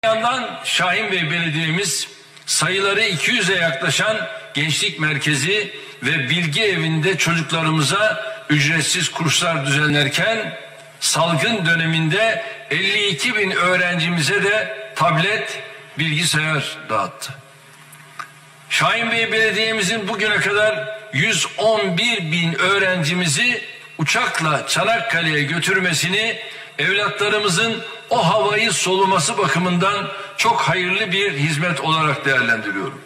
yandan Şahin Bey Belediye'miz sayıları 200'e yaklaşan gençlik merkezi ve bilgi evinde çocuklarımıza ücretsiz kurslar düzenlerken salgın döneminde 52 bin öğrencimize de tablet, bilgisayar dağıttı. Şahin Bey Belediye'mizin bugüne kadar 111 bin öğrencimizi uçakla Çanakkale'ye götürmesini evlatlarımızın o havayı soluması bakımından çok hayırlı bir hizmet olarak değerlendiriyorum.